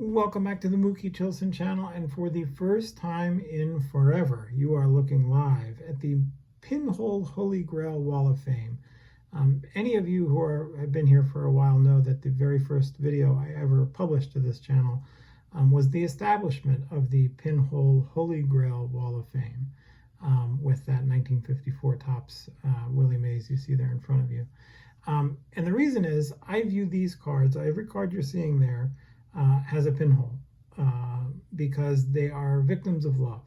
Welcome back to the Mookie Chilson channel, and for the first time in forever, you are looking live at the Pinhole Holy Grail Wall of Fame. Any of you who have been here for a while know that the very first video I ever published to this channel was the establishment of the Pinhole Holy Grail Wall of Fame with that 1954 Topps Willie Mays you see there in front of you. And the reason is I view these cards, every card you're seeing there, has a pinhole because they are victims of love.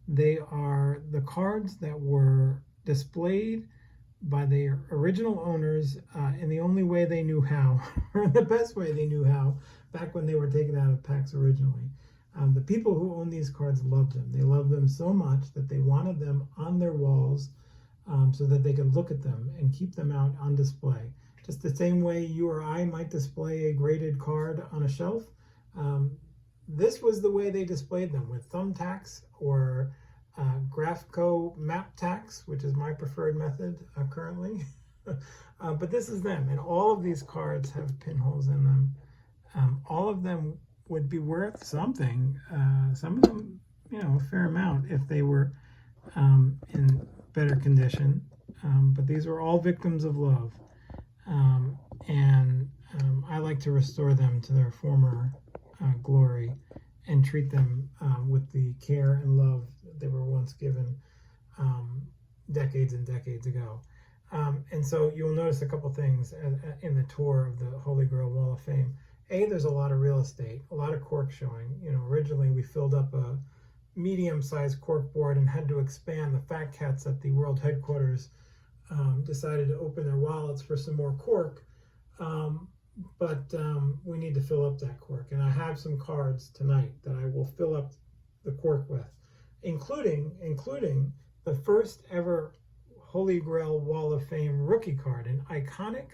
They are the cards that were displayed by their original owners in the only way they knew how, or the best way they knew how, back when they were taken out of packs originally. The people who own these cards loved them. They loved them so much that they wanted them on their walls so that they could look at them and keep them out on display. Just the same way you or I might display a graded card on a shelf, this was the way they displayed them, with thumbtacks or Graphco map tacks, which is my preferred method currently. But this is them, and all of these cards have pinholes in them. All of them would be worth something. Some of them, a fair amount if they were in better condition. But these are all victims of love. I like to restore them to their former glory and treat them with the care and love that they were once given decades and decades ago. And so you'll notice a couple things in the tour of the Holy Grail Wall of Fame. There's a lot of real estate, a lot of cork showing. Originally we filled up a medium-sized cork board and had to expand. The fat cats at the world headquarters decided to open their wallets for some more cork, but we need to fill up that cork, and I have some cards tonight that I will fill up the cork with, including the first ever Holy Grail Wall of Fame rookie card. An iconic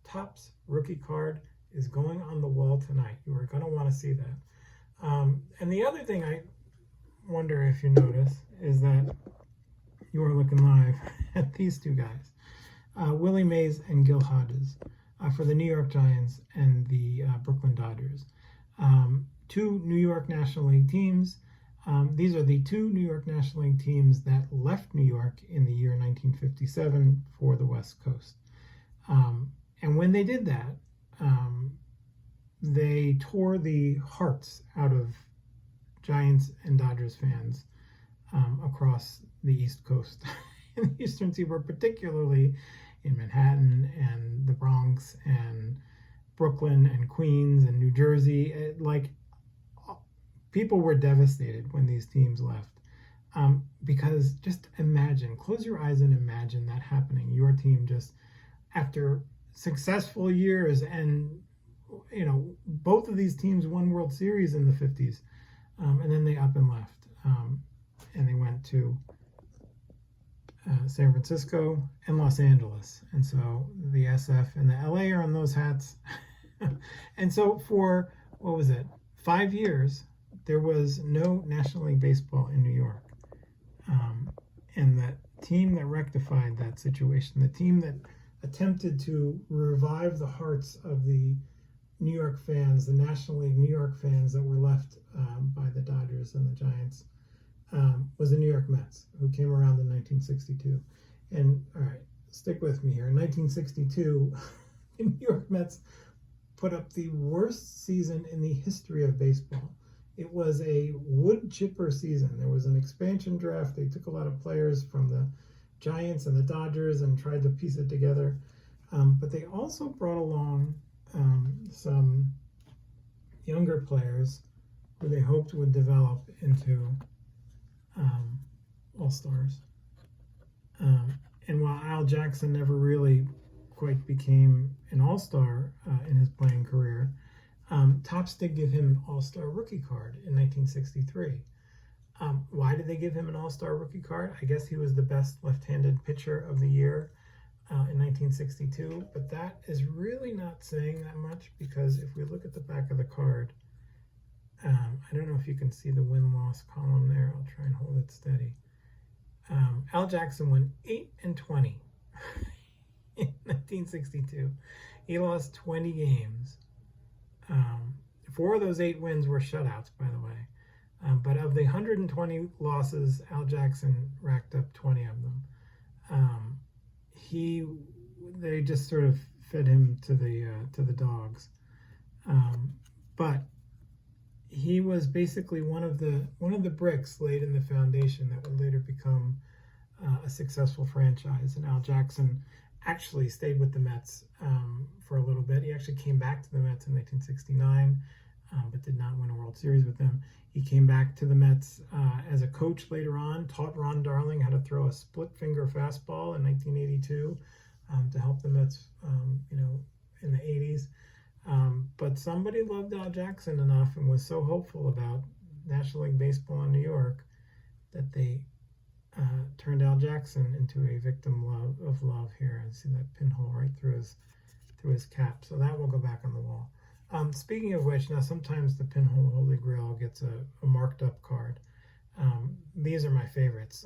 Topps rookie card is going on the wall tonight. You are going to want to see that. And the other thing I wonder if you notice is that you are looking live at these two guys, Willie Mays and Gil Hodges, for the New York Giants and the Brooklyn Dodgers. Two New York National League teams. These are the two New York National League teams that left New York in the year 1957 for the West Coast. And when they did that, they tore the hearts out of Giants and Dodgers fans across the East Coast in the Eastern Seaboard, particularly in Manhattan and the Bronx and Brooklyn and Queens and New Jersey. People were devastated when these teams left, because just imagine, close your eyes and imagine that happening. Your team, just after successful years, and both of these teams won World Series in the 50s, and then they up and left, and they went to San Francisco and Los Angeles. And so the SF and the LA are on those hats. And so for, 5 years, there was no National League Baseball in New York. And that team that rectified that situation, the team that attempted to revive the hearts of the New York fans, the National League New York fans that were left by the Dodgers and the Giants, was the New York Mets, who came around in 1962. And all right, stick with me here. In 1962, the New York Mets put up the worst season in the history of baseball. It was a wood chipper season. There was an expansion draft. They took a lot of players from the Giants and the Dodgers and tried to piece it together. But they also brought along some younger players who they hoped would develop into all-stars. And while Al Jackson never really quite became an all-star in his playing career, Topps did give him an all-star rookie card in 1963. Why did they give him an all-star rookie card? I guess he was the best left-handed pitcher of the year in 1962, but that is really not saying that much, because if we look at the back of the card, I don't know if you can see the win-loss column there. I'll try and hold it steady. Al Jackson went 8-20 in 1962. He lost 20 games. 4 of those 8 wins were shutouts, by the way. But of the 120 losses, Al Jackson racked up 20 of them. They just sort of fed him to the dogs. But he was basically one of the bricks laid in the foundation that would later become a successful franchise. And Al Jackson actually stayed with the Mets for a little bit. He actually came back to the Mets in 1969, but did not win a World Series with them. He came back to the Mets as a coach later on, taught Ron Darling how to throw a split-finger fastball in 1982 to help the Mets, in the 80s. But somebody loved Al Jackson enough and was so hopeful about National League Baseball in New York that they turned Al Jackson into a victim of love here. And see that pinhole right through his cap. So that will go back on the wall. Speaking of which, now sometimes the Pinhole Holy Grail gets a marked up card. These are my favorites.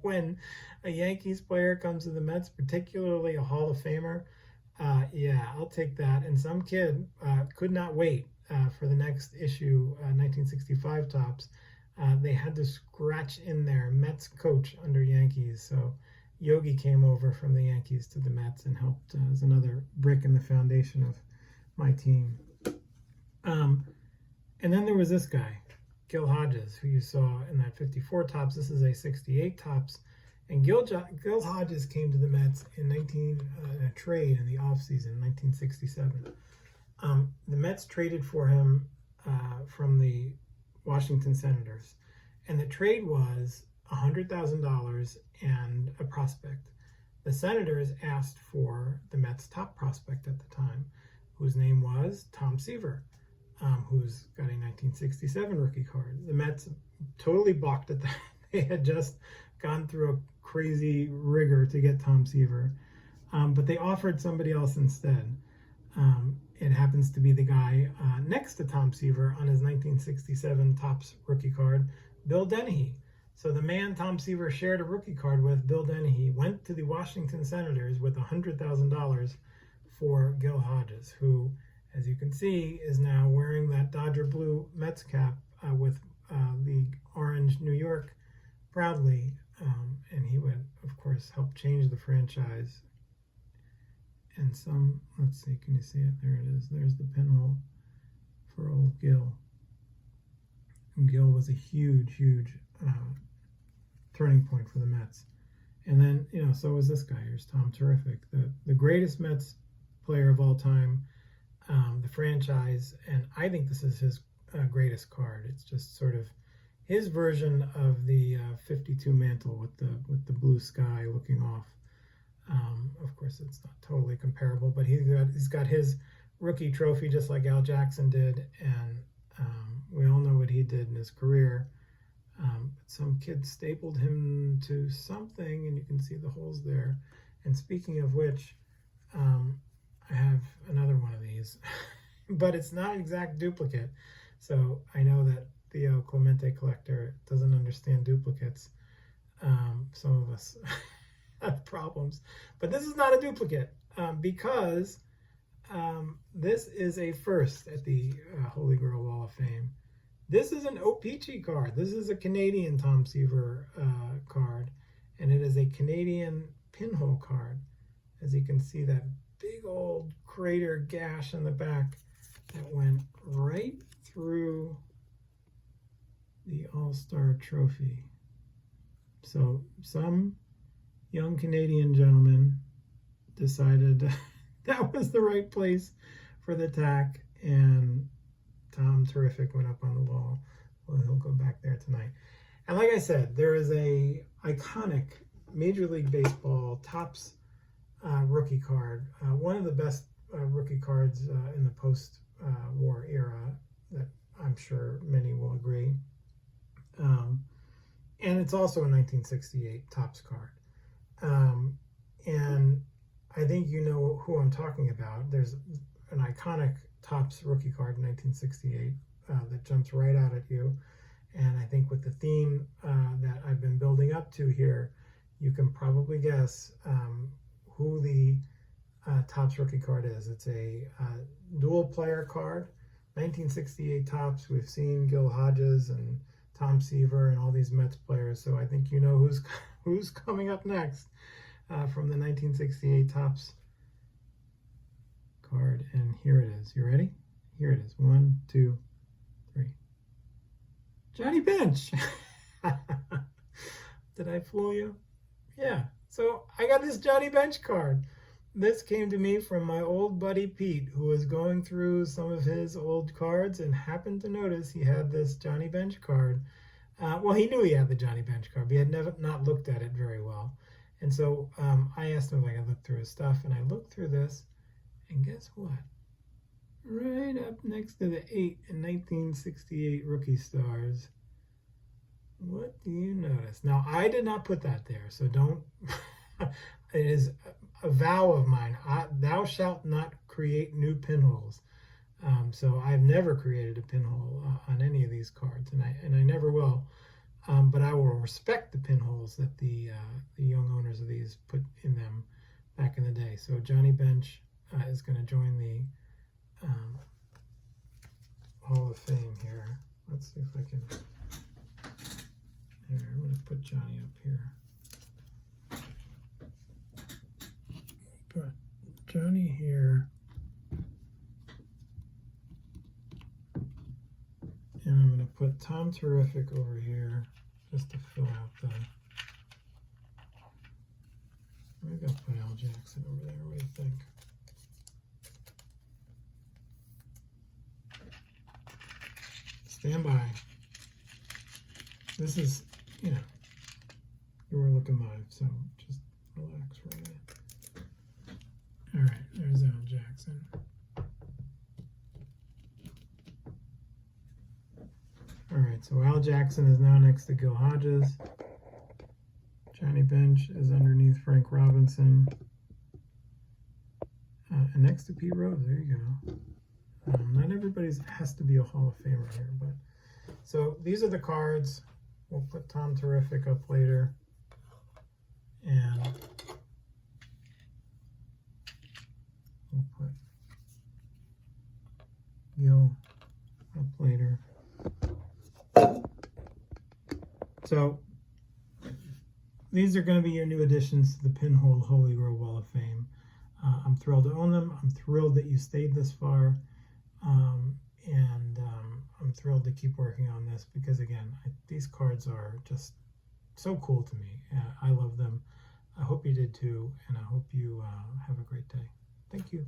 When a Yankees player comes to the Mets, particularly a Hall of Famer, yeah, I'll take that. And some kid could not wait for the next issue, 1965 Topps. They had to scratch in there Mets coach under Yankees. So Yogi came over from the Yankees to the Mets and helped as another brick in the foundation of my team. And then there was this guy, Gil Hodges, who you saw in that 54 Topps. This is a 68 Topps. And Gil Hodges came to the Mets in a trade in the offseason, 1967. The Mets traded for him from the Washington Senators. And the trade was $100,000 and a prospect. The Senators asked for the Mets' top prospect at the time, whose name was Tom Seaver, who's got a 1967 rookie card. The Mets totally balked at that. They had just gone through a crazy rigor to get Tom Seaver, but they offered somebody else instead. It happens to be the guy next to Tom Seaver on his 1967 Topps rookie card, Bill Dennehy. So the man Tom Seaver shared a rookie card with, Bill Dennehy, went to the Washington Senators with $100,000 for Gil Hodges, who, as you can see, is now wearing that Dodger blue Mets cap with the orange New York proudly. And he would, of course, help change the franchise. And let's see, can you see it? There it is. There's the pinhole for old Gil. And Gil was a huge, huge turning point for the Mets. And then, so was this guy. Here's Tom Terrific, the greatest Mets player of all time, the franchise. And I think this is his greatest card. It's just sort of his version of the 52 mantle with the blue sky looking off. Of course, it's not totally comparable, but he's got his rookie trophy just like Al Jackson did, and we all know what he did in his career. Some kid stapled him to something, and you can see the holes there. And speaking of which, I have another one of these, but it's not an exact duplicate. So I know that Theo Clemente collector doesn't understand duplicates. Some of us have problems, but this is not a duplicate because this is a first at the Holy Grail Wall of Fame. This is an O-Pee-Chee card. This is a Canadian Tom Seaver card, and it is a Canadian pinhole card. As you can see, that big old crater gash in the back that went right through the All-Star Trophy. So some young Canadian gentleman decided that was the right place for the tack, and Tom Terrific went up on the wall. Well, he'll go back there tonight. And like I said, there is a iconic Major League Baseball Topps rookie card, one of the best rookie cards in the post-war era that I'm sure many will agree. And it's also a 1968 Topps card. And I think you know who I'm talking about. There's an iconic Topps rookie card in 1968 that jumps right out at you. And I think with the theme that I've been building up to here, you can probably guess who the Topps rookie card is. It's a dual player card 1968 Topps. We've seen Gil Hodges and Tom Seaver and all these Mets players, so I think you know who's coming up next from the 1968 Topps card. And here it is. You ready? Here it is. 1, 2, 3. Johnny Bench. Did I fool you? Yeah. So I got this Johnny Bench card. This came to me from my old buddy Pete, who was going through some of his old cards and happened to notice he had this Johnny Bench card. Well, he knew he had the Johnny Bench card, but he had not looked at it very well. And so I asked him if I could look through his stuff, and I looked through this, and guess what? Right up next to the 8 in 1968 Rookie Stars, what do you notice? Now, I did not put that there, so don't. It is a vow of mine. Thou shalt not create new pinholes. So I've never created a pinhole on any of these cards, and I never will. But I will respect the pinholes that the young owners of these put in them back in the day. So Johnny Bench is going to join the Hall of Fame here. Let's see if I can. Here, I'm going to put Johnny up here. Put Johnny here. And I'm going to put Tom Terrific over here just to fill out the. Maybe I'll put Al Jackson over there. What do you think? Stand by. This is, you know, you were looking live, so just relax for a minute. All right, there's Al Jackson. All right, so Al Jackson is now next to Gil Hodges. Johnny Bench is underneath Frank Robinson. And next to Pete Rose, there you go. Not everybody's has to be a Hall of Famer here, but so these are the cards. We'll put Tom Terrific up later, and we'll put Gil up later. So these are going to be your new additions to the Pinhole Holey Grail Wall of Fame. I'm thrilled to own them. I'm thrilled that you stayed this far. And I'm thrilled to keep working on this because, again, these cards are just so cool to me. I love them. I hope you did too, and I hope you have a great day. Thank you.